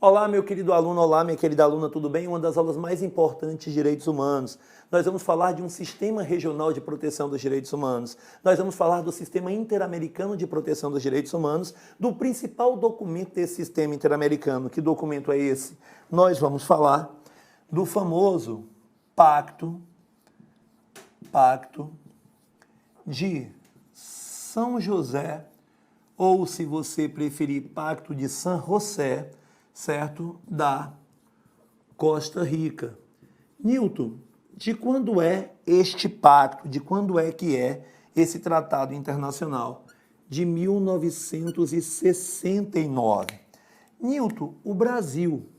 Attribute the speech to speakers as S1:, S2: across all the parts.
S1: Olá, meu querido aluno, olá, minha querida aluna, tudo bem? Uma das aulas mais importantes de direitos humanos. Nós vamos falar de um sistema regional de proteção dos direitos humanos. Nós vamos falar do Sistema Interamericano de Proteção dos Direitos Humanos, do principal documento desse sistema interamericano. Que documento é esse? Nós vamos falar do famoso Pacto de São José, ou se você preferir, Pacto de San José, certo? Da Costa Rica. Newton, de quando é este pacto? De quando é que é esse tratado internacional? De 1969. Newton, o Brasil,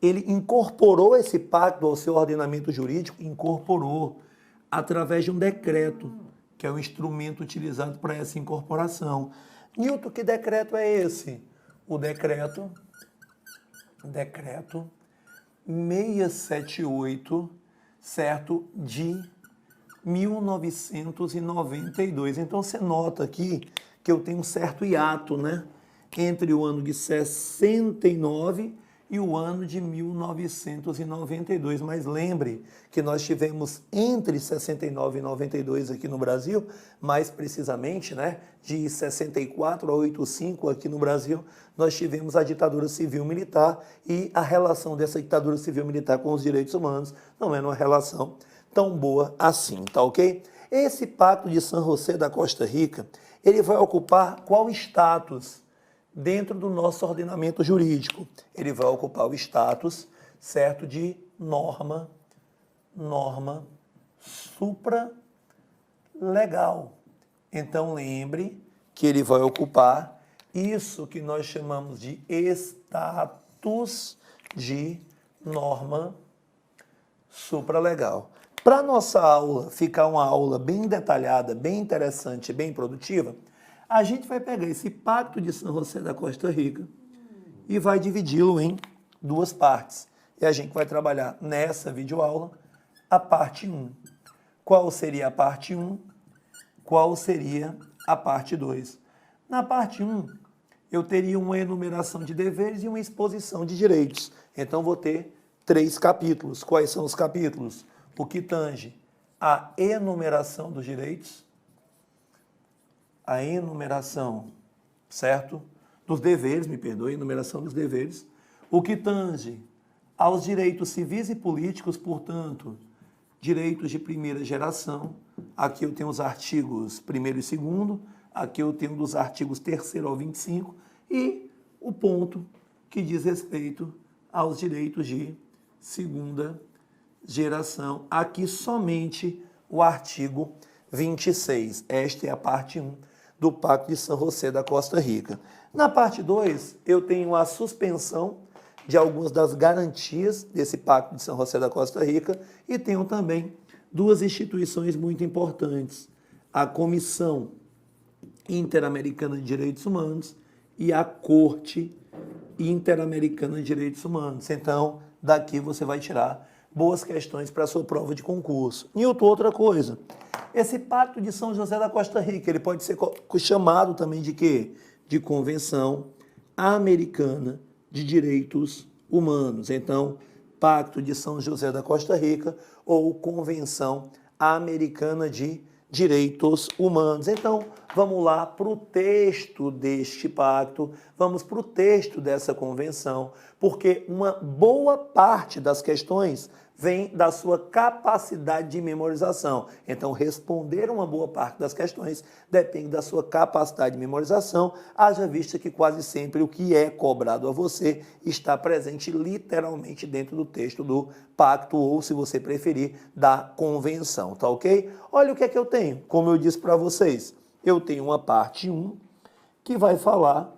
S1: ele incorporou esse pacto ao seu ordenamento jurídico? Incorporou através de um decreto, que é o instrumento utilizado para essa incorporação. Newton, que decreto é esse? O decreto 678, certo, de 1992. Então você nota aqui que eu tenho um certo hiato, né, entre o ano de 69 e o ano de 1992. Mas lembre que nós tivemos entre 69 e 92 aqui no Brasil, mais precisamente, né, de 64 a 85 aqui no Brasil, nós tivemos a ditadura civil-militar, e a relação dessa ditadura civil-militar com os direitos humanos não era uma relação tão boa assim, tá ok? Esse Pacto de San José da Costa Rica, ele vai ocupar qual status dentro do nosso ordenamento jurídico? Ele vai ocupar o status, certo, de norma supralegal. Então lembre que ele vai ocupar isso que nós chamamos de status de norma supralegal. Para a nossa aula ficar uma aula bem detalhada, bem interessante, bem produtiva, a gente vai pegar esse Pacto de San José da Costa Rica e vai dividi-lo em duas partes. E a gente vai trabalhar nessa videoaula a parte 1. Qual seria a parte 1? Qual seria a parte 2? Na parte 1, eu teria uma enumeração de deveres e uma exposição de direitos. Então, vou ter 3 capítulos. Quais são os capítulos? O que tange a enumeração dos direitos, a enumeração, certo? Dos deveres, me perdoe, enumeração dos deveres. O que tange aos direitos civis e políticos, portanto, direitos de primeira geração. Aqui eu tenho os artigos 1º e 2º, aqui eu tenho dos artigos 3º ao 25, e o ponto que diz respeito aos direitos de segunda geração. Aqui somente o artigo 26. Esta é a parte 1 do Pacto de San José da Costa Rica. Na parte 2, eu tenho a suspensão de algumas das garantias desse Pacto de San José da Costa Rica, e tenho também 2 instituições muito importantes: a Comissão Interamericana de Direitos Humanos e a Corte Interamericana de Direitos Humanos. Então, daqui você vai tirar boas questões para a sua prova de concurso. Newton, outra coisa, esse Pacto de São José da Costa Rica, ele pode ser chamado também de quê? De Convenção Americana de Direitos Humanos. Então, Pacto de São José da Costa Rica ou Convenção Americana de Direitos Humanos. Então, vamos lá para o texto deste pacto, vamos para o texto dessa convenção, porque uma boa parte das questões vem da sua capacidade de memorização. Então, responder uma boa parte das questões depende da sua capacidade de memorização, haja vista que quase sempre o que é cobrado a você está presente literalmente dentro do texto do pacto, ou, se você preferir, da convenção, tá ok? Olha o que é que eu tenho, como eu disse para vocês, eu tenho uma parte 1 que vai falar,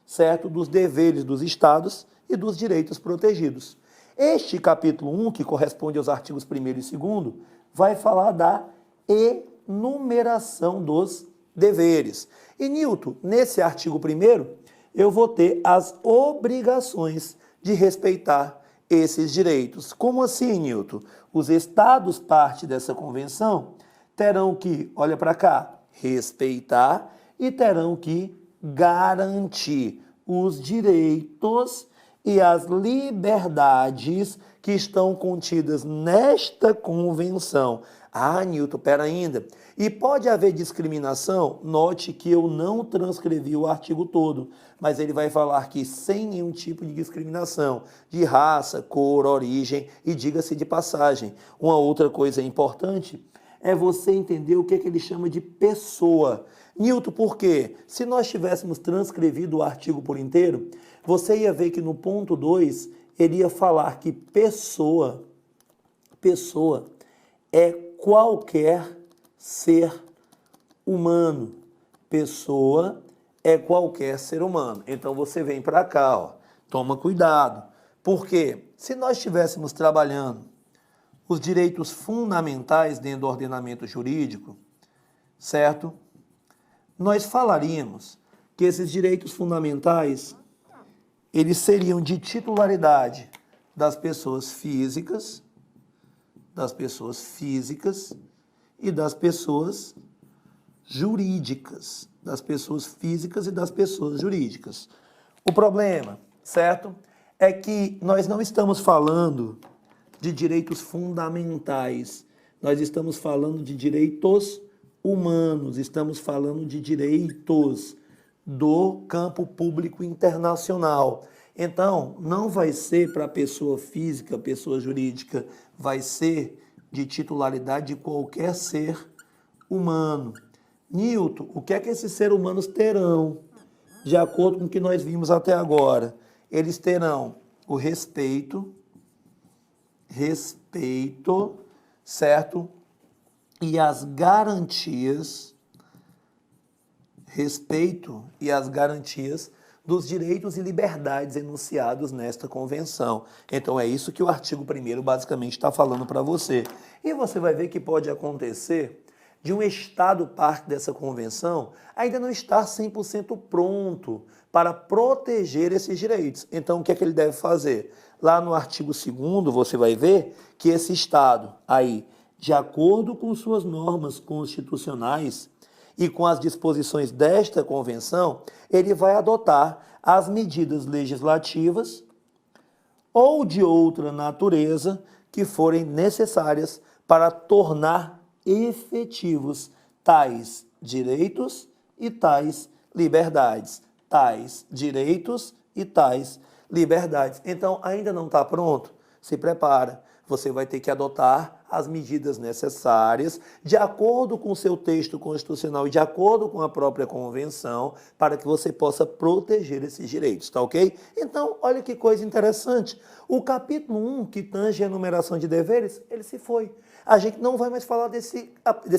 S1: certo, dos deveres dos estados e dos direitos protegidos. Este capítulo 1, que corresponde aos artigos 1º e 2º, vai falar da enumeração dos deveres. E, Newton, nesse artigo 1º, eu vou ter as obrigações de respeitar esses direitos. Como assim, Newton? Os estados, parte dessa convenção, terão que, olha para cá, respeitar e terão que garantir os direitos e as liberdades que estão contidas nesta convenção. Ah, Newton, pera ainda. E pode haver discriminação? Note que eu não transcrevi o artigo todo, mas ele vai falar que sem nenhum tipo de discriminação, de raça, cor, origem, e diga-se de passagem. Uma outra coisa importante é você entender o que ele chama de pessoa. Newton, por quê? Se nós tivéssemos transcrevido o artigo por inteiro, você ia ver que no ponto 2, ele ia falar que pessoa é qualquer ser humano. Pessoa é qualquer ser humano. Então você vem para cá, ó, toma cuidado. Por quê? Se nós estivéssemos trabalhando os direitos fundamentais dentro do ordenamento jurídico, certo? Nós falaríamos que esses direitos fundamentais, eles seriam de titularidade das pessoas físicas e das pessoas jurídicas. Das pessoas físicas e das pessoas jurídicas. O problema, certo, é que nós não estamos falando de direitos fundamentais, nós estamos falando de direitos humanos, estamos falando de direitos do campo público internacional. Então, não vai ser para pessoa física, pessoa jurídica, vai ser de titularidade de qualquer ser humano. Newton, o que é que esses seres humanos terão? De acordo com o que nós vimos até agora, eles terão o respeito, certo? E as garantias, dos direitos e liberdades enunciados nesta convenção. Então é isso que o artigo 1º basicamente está falando para você. E você vai ver que pode acontecer de um Estado parte dessa convenção ainda não estar 100% pronto para proteger esses direitos. Então o que é que ele deve fazer? Lá no artigo 2º você vai ver que esse Estado aí, de acordo com suas normas constitucionais e com as disposições desta convenção, ele vai adotar as medidas legislativas ou de outra natureza que forem necessárias para tornar efetivos tais direitos e tais liberdades. Tais direitos e tais liberdades. Então, ainda não está pronto? Se prepara. Você vai ter que adotar as medidas necessárias, de acordo com o seu texto constitucional e de acordo com a própria convenção, para que você possa proteger esses direitos, tá ok? Então, olha que coisa interessante. O capítulo 1, que tange a enumeração de deveres, ele se foi. A gente não vai mais falar desse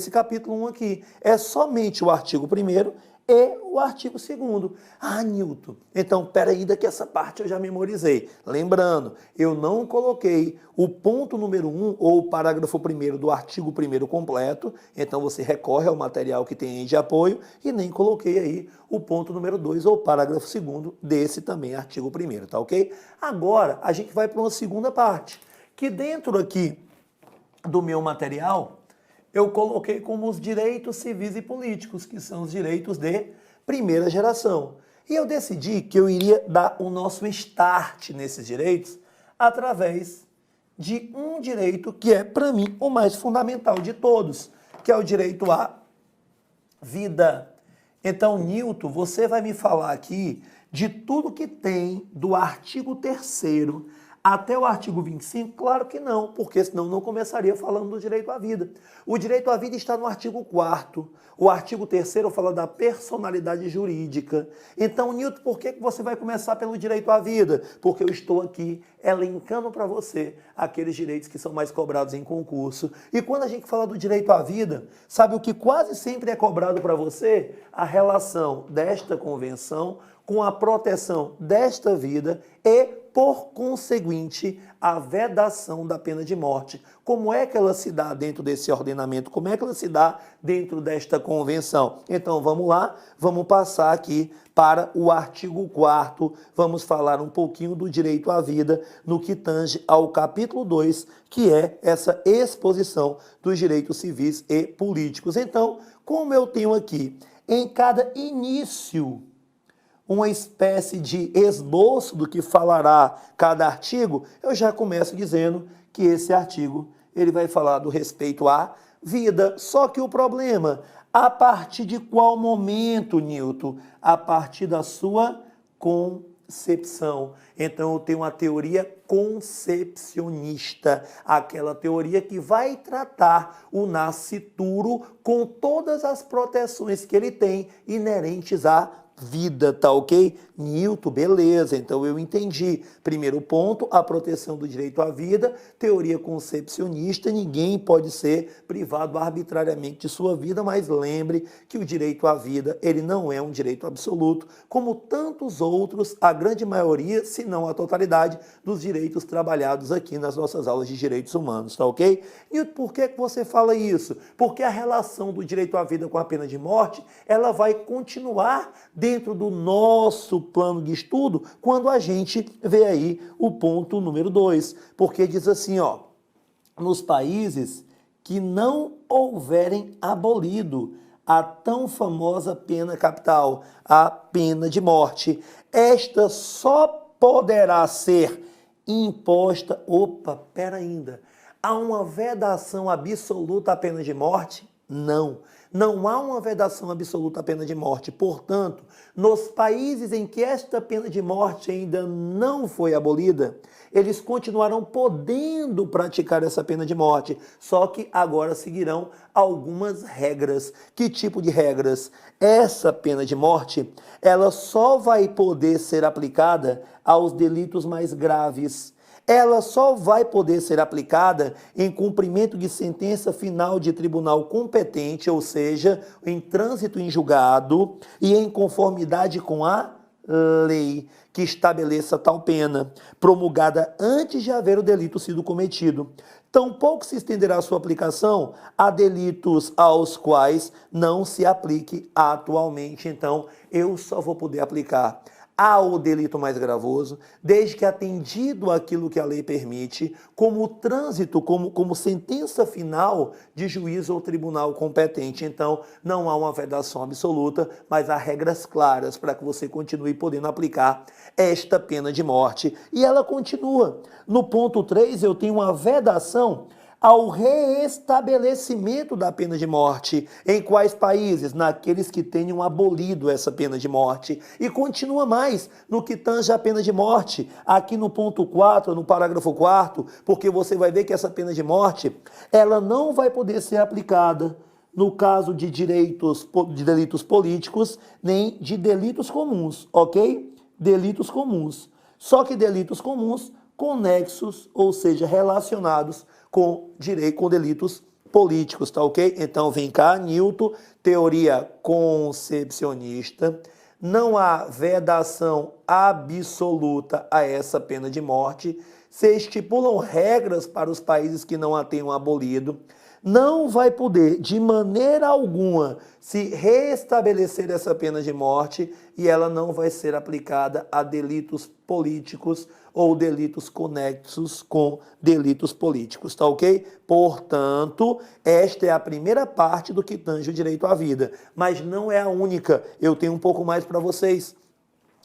S1: capítulo 1 aqui. É somente o artigo 1º e o artigo 2º. Ah, Newton, então, peraí, que essa parte eu já memorizei. Lembrando, eu não coloquei o ponto número 1 ou o parágrafo 1º do artigo 1º completo, então você recorre ao material que tem aí de apoio e nem coloquei aí o ponto número 2 ou o parágrafo 2º desse também artigo 1º, tá ok? Agora, a gente vai para uma segunda parte, que dentro aqui do meu material, eu coloquei como os direitos civis e políticos, que são os direitos de primeira geração. E eu decidi que eu iria dar o nosso start nesses direitos através de um direito que é, para mim, o mais fundamental de todos, que é o direito à vida. Então, Newton, você vai me falar aqui de tudo que tem do artigo 3º até o artigo 25? Claro que não, porque senão não começaria falando do direito à vida. O direito à vida está no artigo 4º. O artigo 3º fala da personalidade jurídica. Então, Newton, por que você vai começar pelo direito à vida? Porque eu estou aqui elencando para você aqueles direitos que são mais cobrados em concurso. E quando a gente fala do direito à vida, sabe o que quase sempre é cobrado para você? A relação desta convenção com a proteção desta vida e, por conseguinte, a vedação da pena de morte. Como é que ela se dá dentro desse ordenamento? Como é que ela se dá dentro desta convenção? Então, vamos lá, vamos passar aqui para o artigo 4º, vamos falar um pouquinho do direito à vida no que tange ao capítulo 2, que é essa exposição dos direitos civis e políticos. Então, como eu tenho aqui, em cada início uma espécie de esboço do que falará cada artigo, eu já começo dizendo que esse artigo ele vai falar do respeito à vida. Só que o problema, a partir de qual momento, Newton? A partir da sua concepção. Então eu tenho uma teoria concepcionista, aquela teoria que vai tratar o nascituro com todas as proteções que ele tem inerentes à vida, tá ok? Newton, beleza, então eu entendi. Primeiro ponto, a proteção do direito à vida, teoria concepcionista, ninguém pode ser privado arbitrariamente de sua vida, mas lembre que o direito à vida, ele não é um direito absoluto, como tantos outros, a grande maioria, se não a totalidade, dos direitos trabalhados aqui nas nossas aulas de direitos humanos, tá ok? E por que você fala isso? Porque a relação do direito à vida com a pena de morte, ela vai continuar dentro do nosso plano de estudo quando a gente vê aí o ponto número 2, porque diz assim, ó, nos países que não houverem abolido a tão famosa pena capital, a pena de morte, esta só poderá ser imposta, pera ainda, há uma vedação absoluta à pena de morte? Não. Não há uma vedação absoluta à pena de morte. Portanto, nos países em que esta pena de morte ainda não foi abolida, eles continuarão podendo praticar essa pena de morte, só que agora seguirão algumas regras. Que tipo de regras? Essa pena de morte, ela só vai poder ser aplicada aos delitos mais graves. Ela só vai poder ser aplicada em cumprimento de sentença final de tribunal competente, ou seja, em trânsito em julgado e em conformidade com a lei que estabeleça tal pena, promulgada antes de haver o delito sido cometido. Tampouco se estenderá sua aplicação a delitos aos quais não se aplique atualmente. Então, eu só vou poder aplicar ao delito mais gravoso, desde que atendido aquilo que a lei permite, como trânsito, como sentença final de juiz ou tribunal competente. Então, não há uma vedação absoluta, mas há regras claras para que você continue podendo aplicar esta pena de morte. E ela continua. No ponto 3, eu tenho uma vedação ao reestabelecimento da pena de morte. Em quais países? Naqueles que tenham abolido essa pena de morte. E continua mais no que tange a pena de morte, aqui no ponto 4, no parágrafo 4º, porque você vai ver que essa pena de morte, ela não vai poder ser aplicada no caso de delitos políticos, nem de delitos comuns, ok? Delitos comuns. Só que delitos comuns conexos, ou seja, relacionados com delitos políticos, tá ok? Então vem cá, Newton, teoria concepcionista, não há vedação absoluta a essa pena de morte, se estipulam regras para os países que não a tenham abolido, não vai poder, de maneira alguma, se restabelecer essa pena de morte e ela não vai ser aplicada a delitos políticos ou delitos conexos com delitos políticos, tá ok? Portanto, esta é a primeira parte do que tange o direito à vida, mas não é a única. Eu tenho um pouco mais para vocês.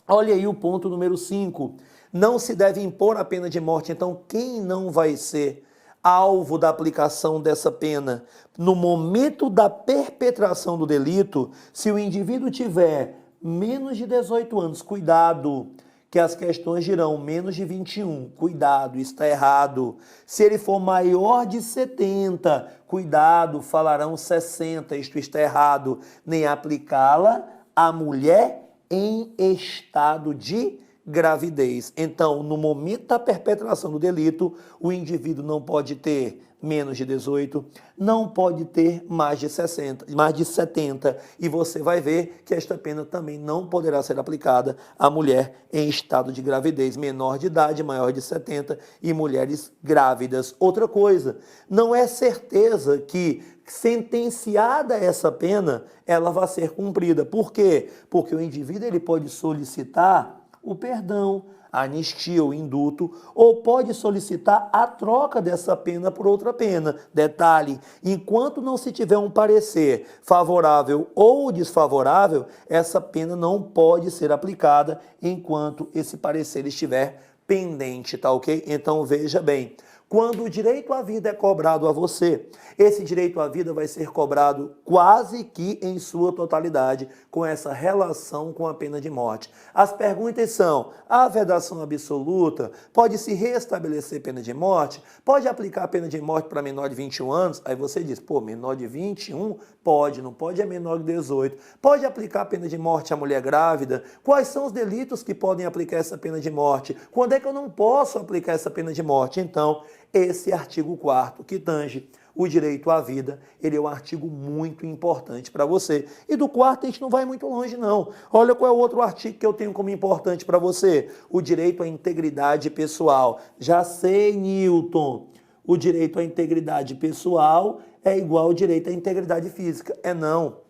S1: Olha aí o ponto número 5. Não se deve impor a pena de morte. Então, quem não vai ser alvo da aplicação dessa pena no momento da perpetração do delito, se o indivíduo tiver menos de 18 anos, cuidado, que as questões dirão menos de 21, cuidado, está errado. Se ele for maior de 70, cuidado, falarão 60, isto está errado. Nem aplicá-la à mulher em estado de gravidez. Então, no momento da perpetração do delito, o indivíduo não pode ter menos de 18, não pode ter mais de 60, mais de 70, e você vai ver que esta pena também não poderá ser aplicada à mulher em estado de gravidez, menor de idade, maior de 70 e mulheres grávidas. Outra coisa, não é certeza que sentenciada essa pena, ela vai ser cumprida. Por quê? Porque o indivíduo ele pode solicitar o perdão, a anistia, o indulto, ou pode solicitar a troca dessa pena por outra pena. Detalhe, enquanto não se tiver um parecer favorável ou desfavorável, essa pena não pode ser aplicada enquanto esse parecer estiver pendente, tá ok? Então veja bem, quando o direito à vida é cobrado a você, esse direito à vida vai ser cobrado quase que em sua totalidade com essa relação com a pena de morte. As perguntas são: a vedação absoluta pode se restabelecer pena de morte? Pode aplicar a pena de morte para menor de 21 anos? Aí você diz, pô, menor de 21? Pode, não pode é menor de 18. Pode aplicar a pena de morte à mulher grávida? Quais são os delitos que podem aplicar essa pena de morte? Quando é que eu não posso aplicar essa pena de morte? Então, esse artigo 4º, que tange o direito à vida, ele é um artigo muito importante para você. E do 4º a gente não vai muito longe, não. Olha qual é o outro artigo que eu tenho como importante para você. O direito à integridade pessoal. Já sei, Newton, o direito à integridade pessoal é igual ao direito à integridade física. É não.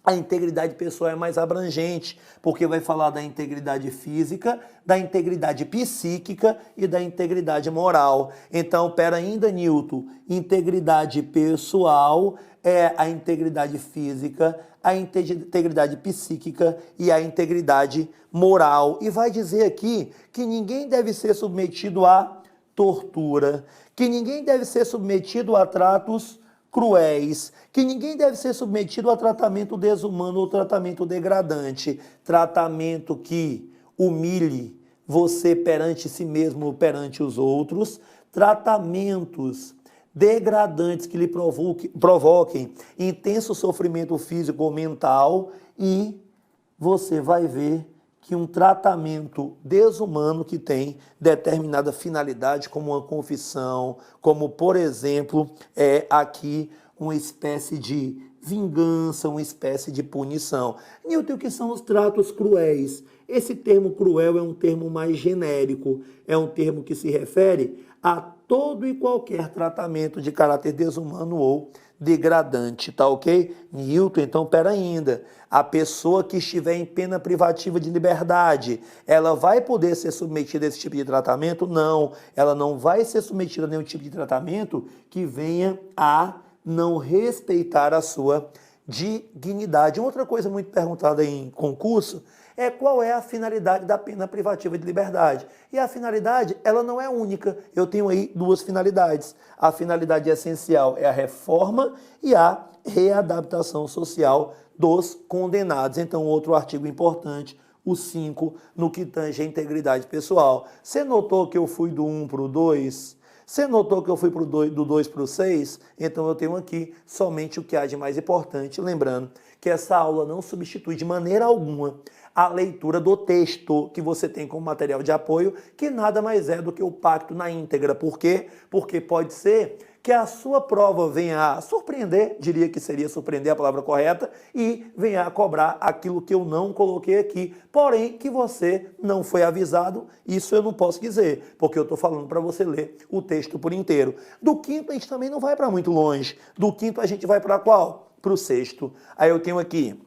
S1: A integridade pessoal é mais abrangente, porque vai falar da integridade física, da integridade psíquica e da integridade moral. Então, pera ainda, Newton, integridade pessoal é a integridade física, a integridade psíquica e a integridade moral. E vai dizer aqui que ninguém deve ser submetido a tortura, que ninguém deve ser submetido a tratos cruéis, que ninguém deve ser submetido a tratamento desumano ou tratamento degradante, tratamento que humilhe você perante si mesmo ou perante os outros, tratamentos degradantes que lhe provoquem intenso sofrimento físico ou mental, e você vai ver que um tratamento desumano que tem determinada finalidade, como uma confissão, como, por exemplo, aqui uma espécie de vingança, uma espécie de punição. Newton, o que são os tratos cruéis? Esse termo cruel é um termo mais genérico, é um termo que se refere a todo e qualquer tratamento de caráter desumano ou degradante, tá ok? Newton, então, pera ainda. A pessoa que estiver em pena privativa de liberdade, ela vai poder ser submetida a esse tipo de tratamento? Não, ela não vai ser submetida a nenhum tipo de tratamento que venha a não respeitar a sua dignidade. Outra coisa muito perguntada em concurso é qual é a finalidade da pena privativa de liberdade. E a finalidade, ela não é única. Eu tenho aí duas finalidades. A finalidade essencial é a reforma e a readaptação social dos condenados. Então, outro artigo importante, o 5, no que tange a integridade pessoal. Você notou que eu fui do 1 para o 2? Você notou que eu fui do 2 para o 6? Então eu tenho aqui somente o que há de mais importante. Lembrando que essa aula não substitui de maneira alguma a leitura do texto que você tem como material de apoio, que nada mais é do que o pacto na íntegra. Por quê? Porque pode ser que a sua prova venha a surpreender, diria que seria surpreender a palavra correta, e venha a cobrar aquilo que eu não coloquei aqui, porém que você não foi avisado, isso eu não posso dizer, porque eu estou falando para você ler o texto por inteiro. Do 5º a gente também não vai para muito longe, do 5º a gente vai para qual? Para o 6º. Aí eu tenho aqui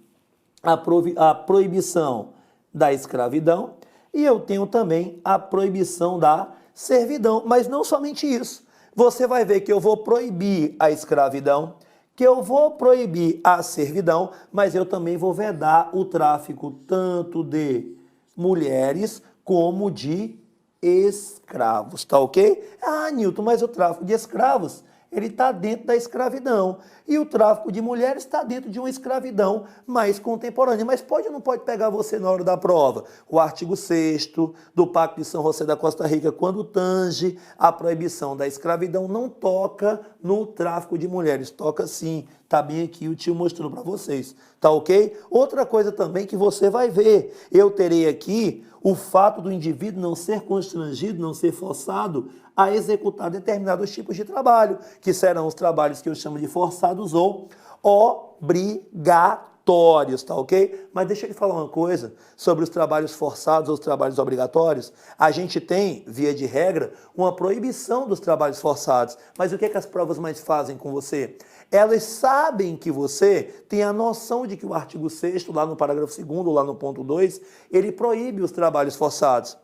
S1: a proibição da escravidão e eu tenho também a proibição da servidão, mas não somente isso. Você vai ver que eu vou proibir a escravidão, que eu vou proibir a servidão, mas eu também vou vedar o tráfico tanto de mulheres como de escravos, tá ok? Ah, Newton, mas o tráfico de escravos, ele está dentro da escravidão. E o tráfico de mulheres está dentro de uma escravidão mais contemporânea. Mas pode ou não pode pegar você na hora da prova? O artigo 6º do Pacto de São José da Costa Rica, quando tange a proibição da escravidão, não toca no tráfico de mulheres. Toca sim. Está bem aqui, o tio mostrou para vocês. Tá ok? Outra coisa também que você vai ver. Eu terei aqui o fato do indivíduo não ser constrangido, não ser forçado a executar determinados tipos de trabalho, que serão os trabalhos que eu chamo de forçados ou obrigatórios, tá ok? Mas deixa eu te falar uma coisa sobre os trabalhos forçados ou os trabalhos obrigatórios. A gente tem, via de regra, uma proibição dos trabalhos forçados. Mas o que é que as provas mais fazem com você? Elas sabem que você tem a noção de que o artigo 6º, lá no parágrafo 2º, lá no ponto 2, ele proíbe os trabalhos forçados.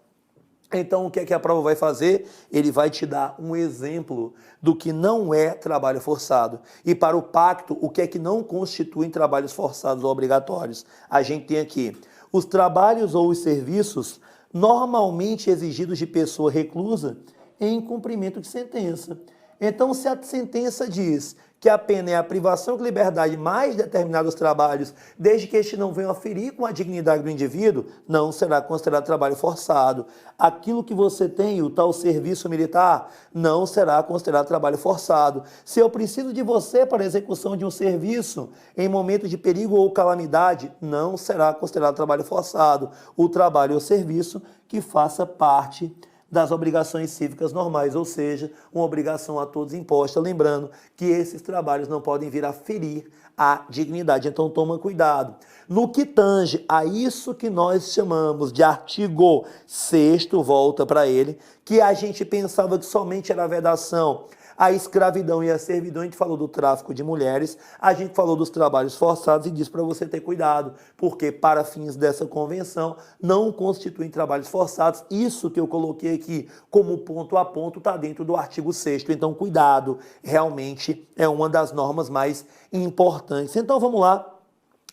S1: Então, o que é que a prova vai fazer? Ele vai te dar um exemplo do que não é trabalho forçado. E para o pacto, o que é que não constitui trabalhos forçados ou obrigatórios? A gente tem aqui os trabalhos ou os serviços normalmente exigidos de pessoa reclusa em cumprimento de sentença. Então, se a sentença diz que a pena é a privação de liberdade mais determinados trabalhos, desde que este não venha a ferir com a dignidade do indivíduo, não será considerado trabalho forçado. Aquilo que você tem, o tal serviço militar, não será considerado trabalho forçado. Se eu preciso de você para a execução de um serviço em momento de perigo ou calamidade, não será considerado trabalho forçado. O trabalho ou serviço que faça parte das obrigações cívicas normais, ou seja, uma obrigação a todos imposta, lembrando que esses trabalhos não podem vir a ferir a dignidade, então toma cuidado. No que tange a isso que nós chamamos de artigo 6º, volta para ele, que a gente pensava que somente era a vedação, a escravidão e a servidão, a gente falou do tráfico de mulheres, a gente falou dos trabalhos forçados e disse para você ter cuidado, porque para fins dessa convenção não constituem trabalhos forçados. Isso que eu coloquei aqui como ponto a ponto está dentro do artigo 6º, então cuidado, realmente é uma das normas mais importantes. Então vamos lá,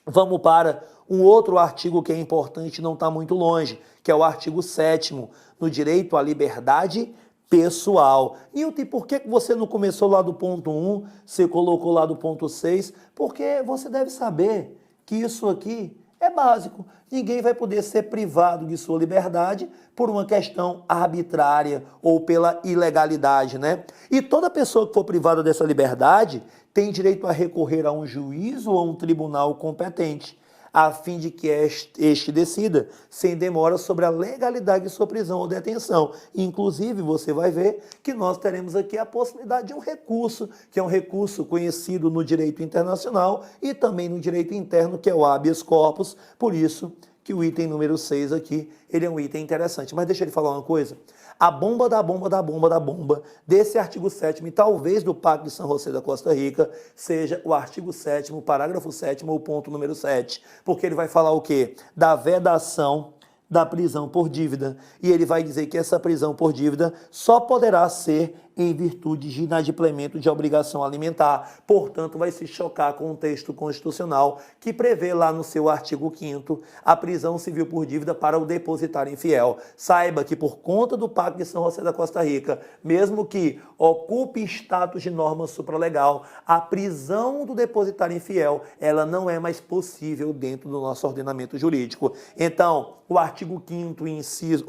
S1: vamos para um outro artigo que é importante, não está muito longe, que é o artigo 7º, no direito à liberdade pessoal. Nilton, por que você não começou lá do ponto 1, você colocou lá do ponto 6? Porque você deve saber que isso aqui é básico. Ninguém vai poder ser privado de sua liberdade por uma questão arbitrária ou pela ilegalidade, né? E toda pessoa que for privada dessa liberdade tem direito a recorrer a um juiz ou a um tribunal competente, a fim de que este decida, sem demora, sobre a legalidade de sua prisão ou detenção. Inclusive, você vai ver que nós teremos aqui a possibilidade de um recurso, que é um recurso conhecido no direito internacional e também no direito interno, que é o habeas corpus. Por isso que o item número 6 aqui, ele é um item interessante. Mas deixa eu lhe falar uma coisa. A bomba da bomba da bomba da bomba desse artigo 7º e talvez do Pacto de São José da Costa Rica seja o artigo 7º, parágrafo 7º, ou ponto número 7, porque ele vai falar o quê? Da vedação da prisão por dívida. E ele vai dizer que essa prisão por dívida só poderá ser em virtude de inadimplemento de obrigação alimentar. Portanto, vai se chocar com o texto constitucional que prevê lá no seu artigo 5º a prisão civil por dívida para o depositário infiel. Saiba que por conta do Pacto de São José da Costa Rica, mesmo que ocupe status de norma supralegal, a prisão do depositário infiel, ela não é mais possível dentro do nosso ordenamento jurídico. Então, o artigo 5º, inciso,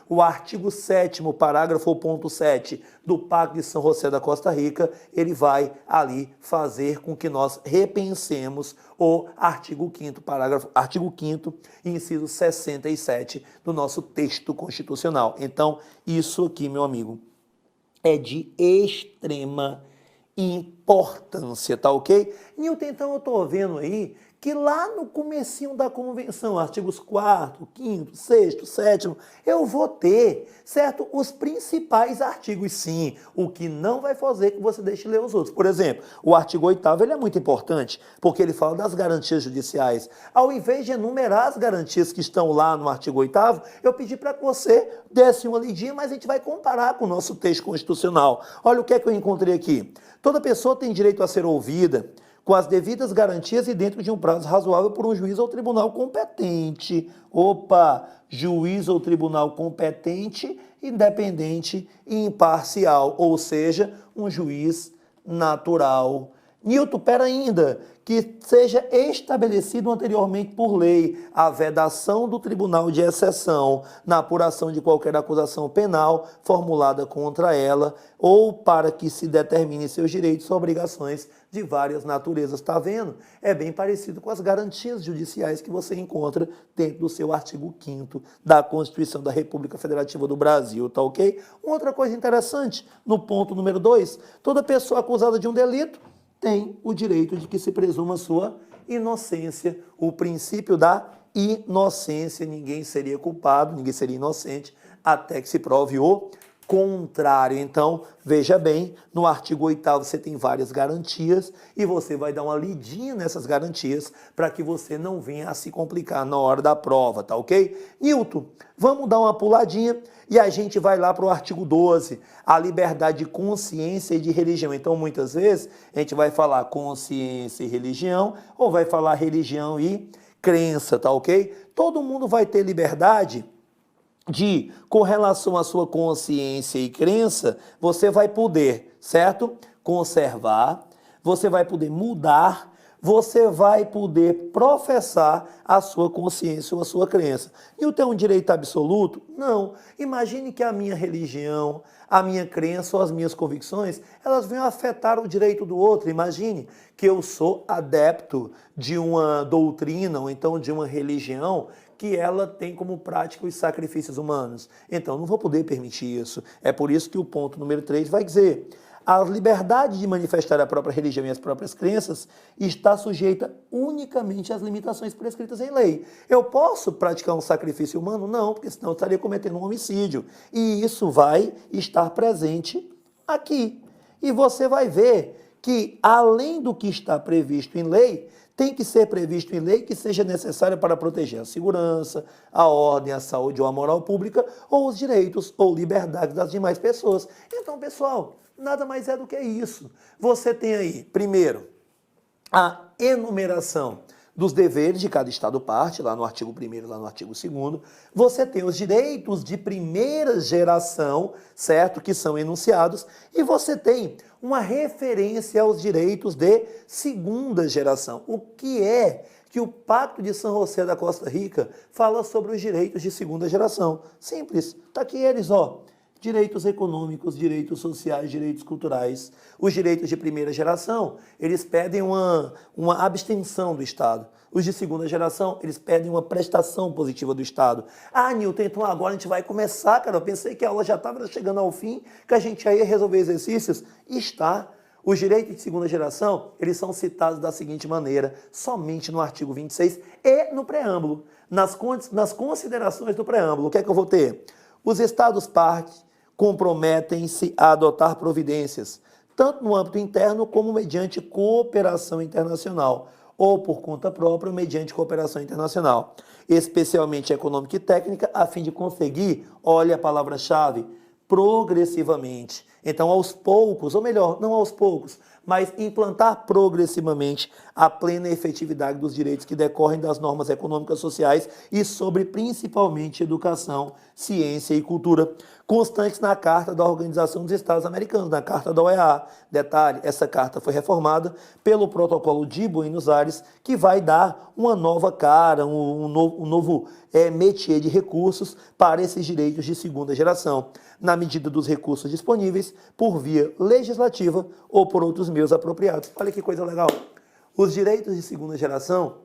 S1: o artigo 7º, parágrafo ponto 7 do Pacto de São José da Costa Rica, ele vai ali fazer com que nós repensemos o artigo 5º, inciso 67 do nosso texto constitucional. Então, isso aqui, meu amigo, é de extrema importância, tá ok? Nilton, então eu estou vendo aí que lá no comecinho da convenção, artigos 4º, 5º, 6º, 7º, eu vou ter, certo? Os principais artigos, sim. O que não vai fazer que você deixe de ler os outros. Por exemplo, o artigo 8º, ele é muito importante, porque ele fala das garantias judiciais. Ao invés de enumerar as garantias que estão lá no artigo 8º, eu pedi para que você desse uma lidinha, mas a gente vai comparar com o nosso texto constitucional. Olha o que é que eu encontrei aqui. Toda pessoa tem direito a ser ouvida com as devidas garantias e dentro de um prazo razoável por um juiz ou tribunal competente. Opa! Juiz ou tribunal competente, independente e imparcial, ou seja, um juiz natural. Nilton, pera ainda, que seja estabelecido anteriormente por lei a vedação do tribunal de exceção na apuração de qualquer acusação penal formulada contra ela ou para que se determine seus direitos e obrigações de várias naturezas. Está vendo? É bem parecido com as garantias judiciais que você encontra dentro do seu artigo 5º da Constituição da República Federativa do Brasil, tá ok? Uma outra coisa interessante, no ponto número 2, toda pessoa acusada de um delito tem o direito de que se presuma sua inocência, o princípio da inocência, ninguém seria culpado, ninguém seria inocente, até que se prove o contrário. Então, veja bem, no artigo 8º você tem várias garantias e você vai dar uma lidinha nessas garantias para que você não venha a se complicar na hora da prova, tá ok? Nilton, vamos dar uma puladinha e a gente vai lá para o artigo 12, a liberdade de consciência e de religião. Então, muitas vezes, a gente vai falar consciência e religião ou vai falar religião e crença, tá ok? Todo mundo vai ter liberdade de, com relação à sua consciência e crença, você vai poder, certo? Conservar, você vai poder mudar, você vai poder professar a sua consciência ou a sua crença. E eu tenho um direito absoluto? Não. Imagine que a minha religião, a minha crença ou as minhas convicções, elas venham afetar o direito do outro. Imagine que eu sou adepto de uma doutrina ou então de uma religião que ela tem como prática os sacrifícios humanos. Então, não vou poder permitir isso. É por isso que o ponto número 3 vai dizer: a liberdade de manifestar a própria religião e as próprias crenças está sujeita unicamente às limitações prescritas em lei. Eu posso praticar um sacrifício humano? Não, porque senão eu estaria cometendo um homicídio. E isso vai estar presente aqui. E você vai ver que, além do que está previsto em lei, tem que ser previsto em lei que seja necessária para proteger a segurança, a ordem, a saúde ou a moral pública, ou os direitos ou liberdades das demais pessoas. Então, pessoal, nada mais é do que isso. Você tem aí, primeiro, a enumeração dos deveres de cada Estado-parte, lá no artigo 1º, lá no artigo 2º. Você tem os direitos de primeira geração, certo? Que são enunciados. E você tem uma referência aos direitos de segunda geração. O que é que o Pacto de São José da Costa Rica fala sobre os direitos de segunda geração? Simples. Está aqui eles, ó. Direitos econômicos, direitos sociais, direitos culturais. Os direitos de primeira geração, eles pedem uma abstenção do Estado. Os de segunda geração, eles pedem uma prestação positiva do Estado. Ah, Nilton, então agora a gente vai começar, cara. Eu pensei que a aula já estava chegando ao fim, que a gente ia resolver exercícios. E está. Os direitos de segunda geração, eles são citados da seguinte maneira, somente no artigo 26 e no preâmbulo. Nas considerações do preâmbulo, o que é que eu vou ter? Os Estados-partes comprometem-se a adotar providências, tanto no âmbito interno como mediante cooperação internacional, ou por conta própria, mediante cooperação internacional, especialmente econômica e técnica, a fim de conseguir, olha a palavra-chave, progressivamente. Então, aos poucos, ou melhor, não aos poucos, mas implantar progressivamente a plena efetividade dos direitos que decorrem das normas econômicas sociais e sobre, principalmente, educação, ciência e cultura, constantes na Carta da Organização dos Estados Americanos, na Carta da OEA. Detalhe, essa carta foi reformada pelo Protocolo de Buenos Aires, que vai dar uma nova cara, um novo métier de recursos para esses direitos de segunda geração, na medida dos recursos disponíveis, por via legislativa ou por outros meios apropriados. Olha que coisa legal. Os direitos de segunda geração,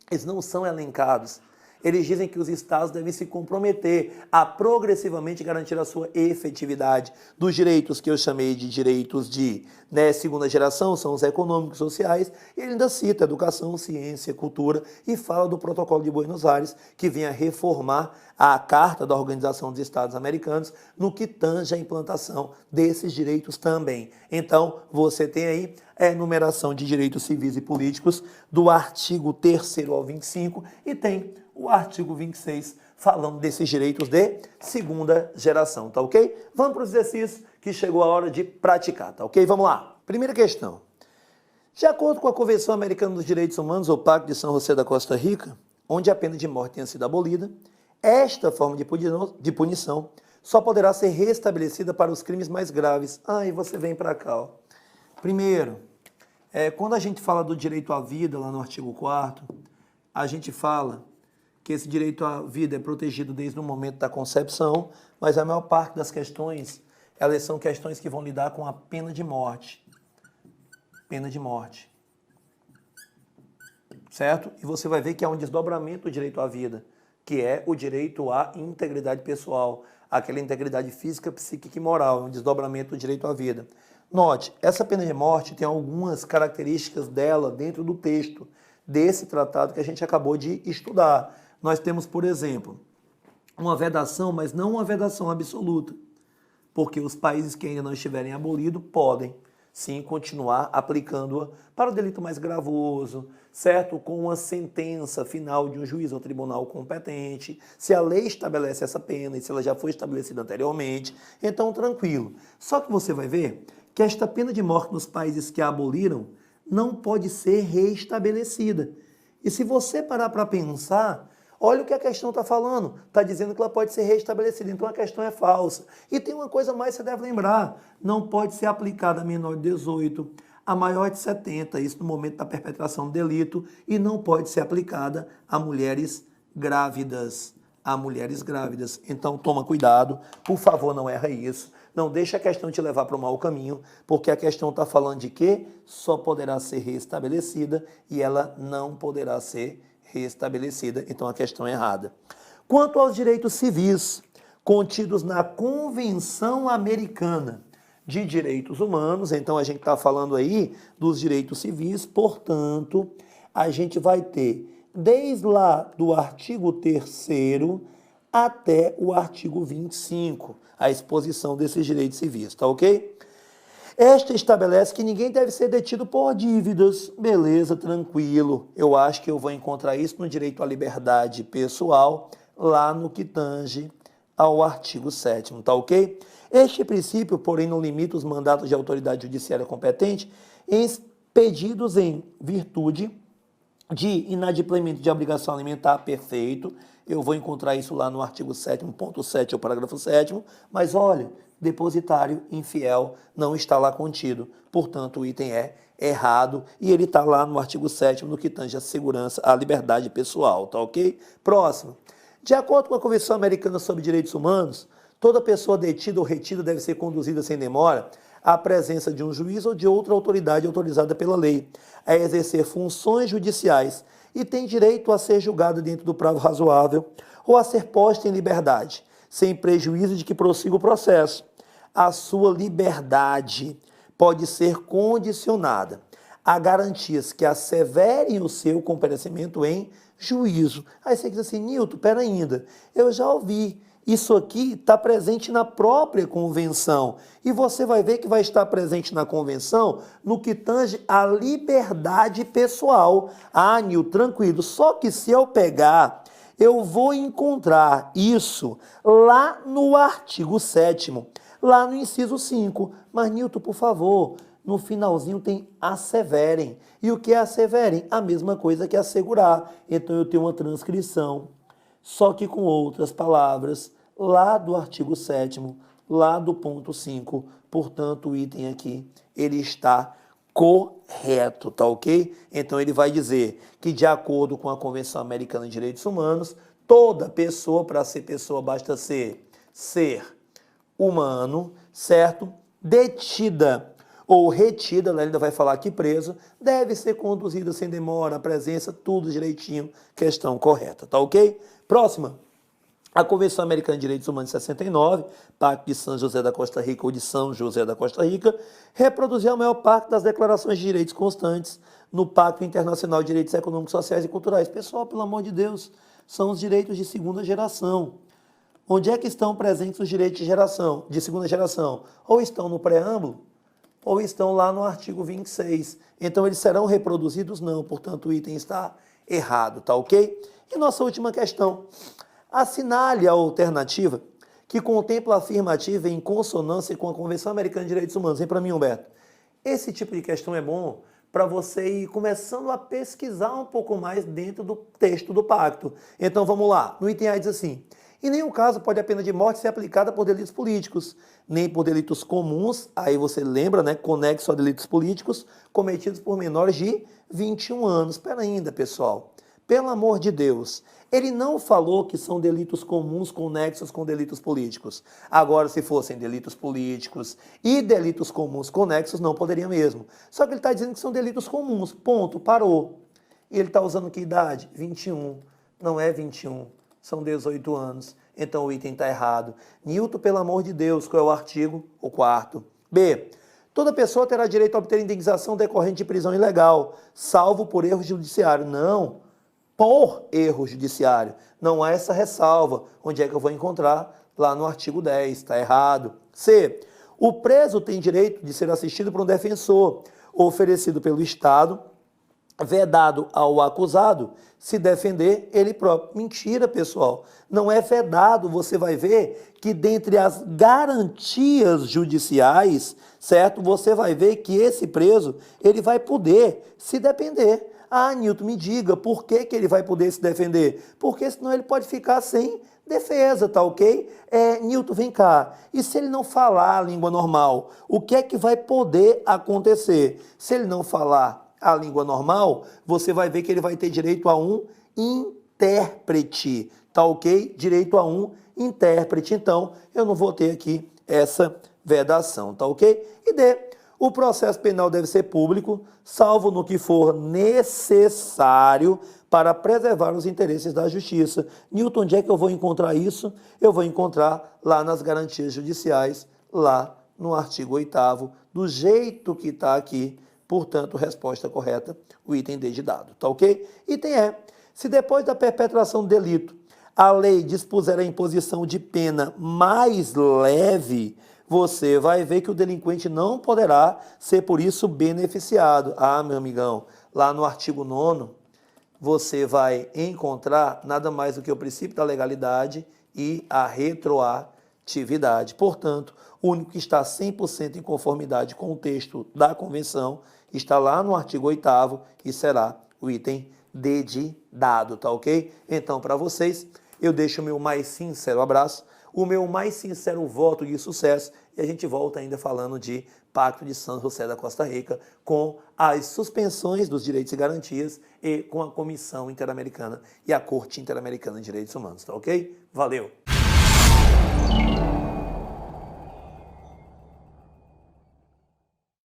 S1: eles não são elencados. Eles dizem que os Estados devem se comprometer a progressivamente garantir a sua efetividade. Dos direitos que eu chamei de direitos de segunda geração, são os econômicos, sociais, e ele ainda cita educação, ciência, cultura, e fala do Protocolo de Buenos Aires, que vem a reformar a Carta da Organização dos Estados Americanos, no que tange a implantação desses direitos também. Então, você tem aí a enumeração de direitos civis e políticos do artigo 3º ao 25, e tem o artigo 26, falando desses direitos de segunda geração, tá ok? Vamos para os exercícios que chegou a hora de praticar, tá ok? Vamos lá. Primeira questão. De acordo com a Convenção Americana dos Direitos Humanos, ou Pacto de São José da Costa Rica, onde a pena de morte tenha sido abolida, esta forma de punição só poderá ser restabelecida para os crimes mais graves. E você vem para cá, ó. Primeiro, quando a gente fala do direito à vida, lá no artigo 4º, a gente fala que esse direito à vida é protegido desde o momento da concepção, mas a maior parte das questões, elas são questões que vão lidar com a pena de morte. Pena de morte. Certo? E você vai ver que há um desdobramento do direito à vida, que é o direito à integridade pessoal, aquela integridade física, psíquica e moral, um desdobramento do direito à vida. Note, essa pena de morte tem algumas características dela dentro do texto desse tratado que a gente acabou de estudar. Nós temos, por exemplo, uma vedação, mas não uma vedação absoluta. porque os países que ainda não estiverem abolidos podem sim continuar aplicando-a para o delito mais gravoso, certo? Com uma sentença final de um juiz ou tribunal competente, se a lei estabelece essa pena e se ela já foi estabelecida anteriormente, então tranquilo. Só que você vai ver que esta pena de morte nos países que a aboliram não pode ser reestabelecida. E se você parar para pensar, olha o que a questão está falando. Está dizendo que ela pode ser reestabelecida, então a questão é falsa. E tem uma coisa mais que você deve lembrar. Não pode ser aplicada a menor de 18, a maior de 70, isso no momento da perpetração do delito, e não pode ser aplicada a mulheres grávidas. A mulheres grávidas. Então toma cuidado, por favor, não erra isso. Não deixa a questão te levar para o mau caminho, porque a questão está falando de que só poderá ser reestabelecida e ela não poderá ser reestabelecida. Então a questão é errada. Quanto aos direitos civis contidos na Convenção Americana de Direitos Humanos, então a gente está falando aí dos direitos civis, portanto, a gente vai ter desde lá do artigo 3º até o artigo 25, a exposição desses direitos civis, tá ok? Esta estabelece que ninguém deve ser detido por dívidas. Beleza, tranquilo. Eu acho que eu vou encontrar isso no direito à liberdade pessoal, lá no que tange ao artigo 7º, tá ok? Este princípio, porém, não limita os mandatos de autoridade judiciária competente expedidos em virtude de inadimplemento de obrigação alimentar, perfeito. Eu vou encontrar isso lá no artigo 7º, ponto 7, o parágrafo 7º, mas olha, depositário infiel não está lá contido, portanto o item é errado e ele está lá no artigo 7º, no que tange a segurança, a liberdade pessoal, tá ok? Próximo. De acordo com a Convenção Americana sobre Direitos Humanos, toda pessoa detida ou retida deve ser conduzida sem demora à presença de um juiz ou de outra autoridade autorizada pela lei a exercer funções judiciais e tem direito a ser julgada dentro do prazo razoável ou a ser posta em liberdade, sem prejuízo de que prossiga o processo. A sua liberdade pode ser condicionada a garantias que asseverem o seu comparecimento em juízo. Aí você diz assim, Nilton, pera ainda, eu já ouvi. Isso aqui está presente na própria convenção. E você vai ver que vai estar presente na convenção no que tange a liberdade pessoal. Ah, Nil, tranquilo. Só que se eu pegar, eu vou encontrar isso lá no artigo 7º, lá no inciso 5. Mas, Nilton, por favor, no finalzinho tem asseverem. E o que é asseverem? A mesma coisa que assegurar. Então eu tenho uma transcrição, só que com outras palavras, lá do artigo 7º, lá do ponto 5, portanto o item aqui, ele está correto, tá ok? Então ele vai dizer que de acordo com a Convenção Americana de Direitos Humanos, toda pessoa, para ser pessoa basta ser humano, certo? Detida ou retida, ela ainda vai falar aqui preso, deve ser conduzida sem demora, a presença, tudo direitinho, questão correta, tá ok? Próxima. A Convenção Americana de Direitos Humanos de 69, Pacto de São José da Costa Rica ou de São José da Costa Rica, reproduziu a maior parte das declarações de direitos constantes no Pacto Internacional de Direitos Econômicos, Sociais e Culturais. Pessoal, pelo amor de Deus, são os direitos de segunda geração. Onde é que estão presentes os direitos de segunda geração? Ou estão no preâmbulo, ou estão lá no artigo 26. Então, eles serão reproduzidos? Não, portanto, o item está errado, tá ok? E nossa última questão. Assinale a alternativa que contempla a afirmativa em consonância com a Convenção Americana de Direitos Humanos. Vem para mim, Humberto. Esse tipo de questão é bom para você ir começando a pesquisar um pouco mais dentro do texto do pacto. Então, vamos lá. No item A diz assim, em nenhum caso pode a pena de morte ser aplicada por delitos políticos, nem por delitos comuns, aí você lembra, né, conexo a delitos políticos, cometidos por menores de 21 anos. Espera ainda, pessoal. Pelo amor de Deus, ele não falou que são delitos comuns conexos com delitos políticos. Agora, se fossem delitos políticos e delitos comuns conexos, não poderia mesmo. Só que ele está dizendo que são delitos comuns, ponto, parou. E ele está usando que idade? 21. Não é 21, são 18 anos. Então o item está errado. Nilton, pelo amor de Deus, qual é o artigo? O 4º. B. Toda pessoa terá direito a obter indenização decorrente de prisão ilegal, salvo por erro judiciário. Não. Por erro judiciário. Não há essa ressalva. Onde é que eu vou encontrar? lá no artigo 10, está errado. C. O preso tem direito de ser assistido por um defensor, oferecido pelo Estado, vedado ao acusado se defender ele próprio. Mentira, pessoal. Não é vedado. Você vai ver que dentre as garantias judiciais, certo? Você vai ver que esse preso, ele vai poder se defender. Ah, Nilton, me diga, por que ele vai poder se defender? Porque senão ele pode ficar sem defesa, tá ok? Nilton, vem cá. E se ele não falar a língua normal, o que é que vai poder acontecer? Se ele não falar a língua normal, você vai ver que ele vai ter direito a um intérprete, tá ok? Direito a um intérprete. Então, eu não vou ter aqui essa vedação, tá ok? E D, o processo penal deve ser público, salvo no que for necessário para preservar os interesses da justiça. Nilton, onde é que eu vou encontrar isso? Eu vou encontrar lá nas garantias judiciais, lá no artigo 8º, do jeito que está aqui. Portanto, resposta correta, o item D de dado, tá ok? Item E, se depois da perpetração do delito, a lei dispuser a imposição de pena mais leve, você vai ver que o delinquente não poderá ser por isso beneficiado. Ah, meu amigão, lá no artigo 9º, você vai encontrar nada mais do que o princípio da legalidade e a retroatividade. Portanto, o único que está 100% em conformidade com o texto da convenção está lá no artigo 8º e será o item D de dado, tá ok? Então, para vocês, eu deixo o meu mais sincero abraço, o meu mais sincero voto de sucesso e a gente volta ainda falando de Pacto de São José da Costa Rica com as suspensões dos direitos e garantias e com a Comissão Interamericana e a Corte Interamericana de Direitos Humanos, tá ok? Valeu!